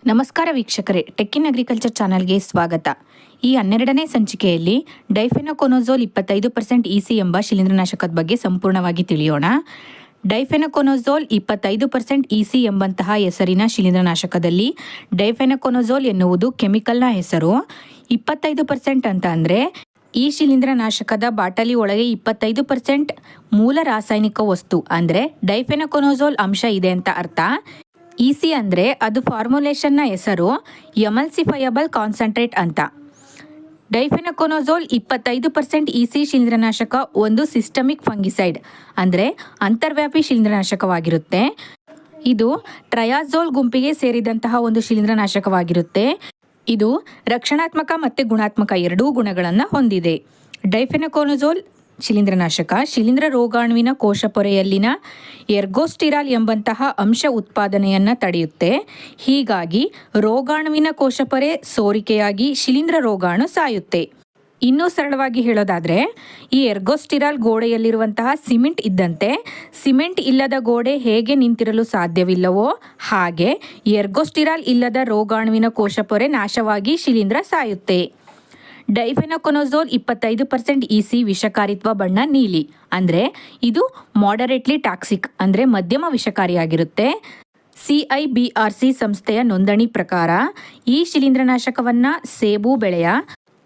ನಮಸ್ಕಾರ ವೀಕ್ಷಕರೇ, tech in agriculture ಚಾನಲ್ಗೆ ಸ್ವಾಗತ. ಈ 12ನೇ ಸಂಚಿಕೆಯಲ್ಲಿ ಡೈಫೆನೋಕೊನಜೋಲ್ 25% ಇಸಿ ಎಂಬ ಶಿಲೀಂಧ್ರನಾಶಕದ ಬಗ್ಗೆ ಸಂಪೂರ್ಣವಾಗಿ ತಿಳಿಯೋಣ. ಡೈಫೆನೋಕೊನಜೋಲ್ 25% ಇಸಿ ಎಂಬಂತಹ ಹೆಸರಿನ ಶಿಲೀಂಧ್ರನಾಶಕದಲ್ಲಿ ಡೈಫೆನೋಕೊನಜೋಲ್ ಎನ್ನುವುದು ಕೆಮಿಕಲ್ನ ಹೆಸರು. 25% ಅಂತ ಅಂದರೆ ಈ ಶಿಲೀಂಧ್ರನಾಶಕದ ಬಾಟಲಿ ಒಳಗೆ 25% ಮೂಲ ರಾಸಾಯನಿಕ ವಸ್ತು ಅಂದರೆ ಡೈಫೆನೋಕೊನಜೋಲ್ ಅಂಶ ಇದೆ ಅಂತ ಅರ್ಥ. ಇಸಿ ಅಂದರೆ ಅದು ಫಾರ್ಮುಲೇಷನ್ನ ಹೆಸರು, ಎಮಲ್ಸಿಫೈಯಬಲ್ ಕಾನ್ಸಂಟ್ರೇಟ್ ಅಂತ. ಡೈಫೆನೋಕೊನಜೋಲ್ 25% ಇಸಿ ಶಿಲೀಂಧ್ರನಾಶಕ ಒಂದು ಸಿಸ್ಟಮಿಕ್ ಫಂಗಿಸೈಡ್ ಅಂದರೆ ಅಂತರ್ವ್ಯಾಪಿ ಶಿಲೀಂಧ್ರನಾಶಕವಾಗಿರುತ್ತೆ. ಇದು ಟ್ರಯಾಜೋಲ್ ಗುಂಪಿಗೆ ಸೇರಿದಂತಹ ಒಂದು ಶಿಲೀಂಧ್ರನಾಶಕವಾಗಿರುತ್ತೆ. ಇದು ರಕ್ಷಣಾತ್ಮಕ ಮತ್ತು ಗುಣಾತ್ಮಕ ಎರಡೂ ಗುಣಗಳನ್ನು ಹೊಂದಿದೆ. ಡೈಫೆನೋಕೊನಜೋಲ್ ಶಿಲೀಂಧ್ರನಾಶಕ ಶಿಲೀಂಧ್ರ ರೋಗಾಣುವಿನ ಕೋಶಪೊರೆಯಲ್ಲಿನ ಎರ್ಗೋಸ್ಟಿರಾಲ್ ಎಂಬಂತಹ ಅಂಶ ಉತ್ಪಾದನೆಯನ್ನು ತಡೆಯುತ್ತೆ. ಹೀಗಾಗಿ ರೋಗಾಣುವಿನ ಕೋಶಪೊರೆ ಸೋರಿಕೆಯಾಗಿ ಶಿಲೀಂಧ್ರ ರೋಗಾಣು ಸಾಯುತ್ತೆ. ಇನ್ನೂ ಸರಳವಾಗಿ ಹೇಳೋದಾದರೆ, ಈ ಎರ್ಗೋಸ್ಟಿರಾಲ್ ಗೋಡೆಯಲ್ಲಿರುವಂತಹ ಸಿಮೆಂಟ್ ಇದ್ದಂತೆ ಸಿಮೆಂಟ್ ಇಲ್ಲದ ಗೋಡೆ ಹೇಗೆ ನಿಂತಿರಲು ಸಾಧ್ಯವಿಲ್ಲವೋ ಹಾಗೆ ಎರ್ಗೋಸ್ಟಿರಾಲ್ ಇಲ್ಲದ ರೋಗಾಣುವಿನ ಕೋಶಪೊರೆ ನಾಶವಾಗಿ ಶಿಲೀಂಧ್ರ ಸಾಯುತ್ತೆ. ಡೈಫೆನೋಕೊನಜೋಲ್ 25% ಇಸಿ ವಿಷಕಾರಿತ್ವ ಬಣ್ಣ ನೀಲಿ ಅಂದರೆ ಇದು ಮಾಡರೇಟ್ಲಿ ಟಾಕ್ಸಿಕ್ ಅಂದರೆ ಮಧ್ಯಮ ವಿಷಕಾರಿಯಾಗಿರುತ್ತೆ. CIBRC ಸಂಸ್ಥೆಯ ನೋಂದಣಿ ಪ್ರಕಾರ ಈ ಶಿಲೀಂಧ್ರನಾಶಕವನ್ನು ಸೇಬು ಬೆಳೆಯ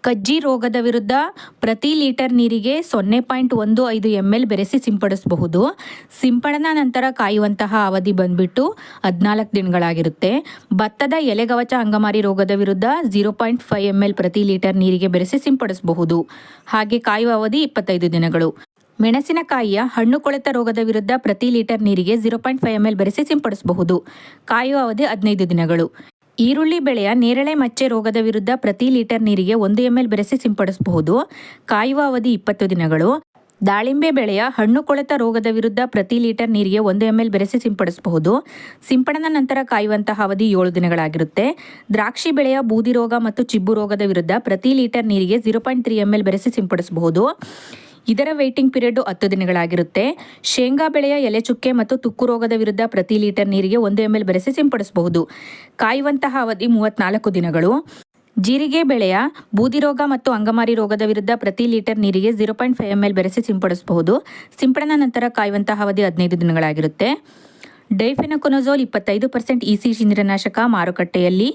ಕಜ್ಜಿ ರೋಗದ ವಿರುದ್ಧ ಪ್ರತಿ ಲೀಟರ್ ನೀರಿಗೆ 0.15 ml ಬೆರೆಸಿ ಸಿಂಪಡಿಸಬಹುದು. ಸಿಂಪಡಣಾ ನಂತರ ಕಾಯುವಂತಹ ಅವಧಿ ಬಂದ್ಬಿಟ್ಟು 14 ದಿನಗಳಾಗಿರುತ್ತೆ. ಭತ್ತದ ಎಲೆಗವಚ ಅಂಗಮಾರಿ ರೋಗದ ವಿರುದ್ಧ 0.5 ml ಪ್ರತಿ ಲೀಟರ್ ನೀರಿಗೆ ಬೆರೆಸಿ ಸಿಂಪಡಿಸಬಹುದು. ಹಾಗೆ ಕಾಯುವ ಅವಧಿ 25 ದಿನಗಳು. ಮೆಣಸಿನಕಾಯಿಯ ಹಣ್ಣು ಕೊಳೆತ ರೋಗದ ವಿರುದ್ಧ ಪ್ರತಿ ಲೀಟರ್ ನೀರಿಗೆ 0.5 ml ಬೆರೆಸಿ ಸಿಂಪಡಿಸಬಹುದು. ಕಾಯುವ ಅವಧಿ 15 ದಿನಗಳು. ಈರುಳ್ಳಿ ಬೆಳೆಯ ನೇರಳೆ ಮಚ್ಚೆ ರೋಗದ ವಿರುದ್ಧ ಪ್ರತಿ ಲೀಟರ್ ನೀರಿಗೆ 1 ml ಬೆರೆಸಿ ಸಿಂಪಡಿಸಬಹುದು. ಕಾಯುವ ಅವಧಿ 20 ದಿನಗಳು. ದಾಳಿಂಬೆ ಬೆಳೆಯ ಹಣ್ಣು ಕೊಳೆತ ರೋಗದ ವಿರುದ್ಧ ಪ್ರತಿ ಲೀಟರ್ ನೀರಿಗೆ 1 ml ಬೆರೆಸಿ ಸಿಂಪಡಿಸಬಹುದು. ಸಿಂಪಡಣಾ ನಂತರ ಕಾಯುವಂತಹ ಅವಧಿ 7 ದಿನಗಳಾಗಿರುತ್ತೆ. ದ್ರಾಕ್ಷಿ ಬೆಳೆಯ ಬೂದಿ ರೋಗ ಮತ್ತು ಚಿಬ್ಬು ರೋಗದ ವಿರುದ್ಧ ಪ್ರತಿ ಲೀಟರ್ ನೀರಿಗೆ 0.3 ml ಬೆರೆಸಿ ಸಿಂಪಡಿಸಬಹುದು. ಇದರ ವೇಟಿಂಗ್ ಪೀರಿಯಡ್ 10 ದಿನಗಳಾಗಿರುತ್ತೆ. ಶೇಂಗಾ ಬೆಳೆಯ ಎಲೆ ಚುಕ್ಕೆ ಮತ್ತು ತುಕ್ಕು ರೋಗದ ವಿರುದ್ಧ ಪ್ರತಿ ಲೀಟರ್ ನೀರಿಗೆ 1 ml ಬೆರೆಸಿ ಸಿಂಪಡಿಸಬಹುದು. ಕಾಯುವಂತಹ ಅವಧಿ 34 ದಿನಗಳು. ಜೀರಿಗೆ ಬೆಳೆಯ ಬೂದಿ ರೋಗ ಮತ್ತು ಅಂಗಮಾರಿ ರೋಗದ ವಿರುದ್ಧ ಪ್ರತಿ ಲೀಟರ್ ನೀರಿಗೆ 0.5 ml ಬೆರೆಸಿ ಸಿಂಪಡಿಸಬಹುದು. ಸಿಂಪಡಣಾ ನಂತರ ಕಾಯುವಂತಹ ಅವಧಿ 15 ದಿನಗಳಾಗಿರುತ್ತೆ. ಡೈಫೆನೋಕೊನಜೋಲ್ 25% ಇಸಿ ಶಿಲೀಂಧ್ರನಾಶಕ ಮಾರುಕಟ್ಟೆಯಲ್ಲಿ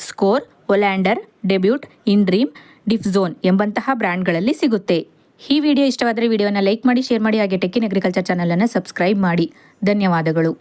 ಸ್ಕೋರ್, ಒಲ್ಯಾಂಡರ್, ಡೆಬ್ಯೂಟ್, ಇನ್ಡ್ರೀಮ್, ಡಿಫ್ಝೋನ್ ಎಂಬಂತಹ ಬ್ರ್ಯಾಂಡ್ಗಳಲ್ಲಿ ಸಿಗುತ್ತೆ. ಈ ವಿಡಿಯೋ ಇಷ್ಟವಾದರೆ ವಿಡಿಯೋನ ಲೈಕ್ ಮಾಡಿ, ಶೇರ್ ಮಾಡಿ, ಹಾಗೆ ಟೆಕ್ ಇನ್ ಅಗ್ರಿಕಲ್ಚರ್ ಚಾನಲನ್ನು ಸಬ್ಸ್ಕ್ರೈಬ್ ಮಾಡಿ. ಧನ್ಯವಾದಗಳು.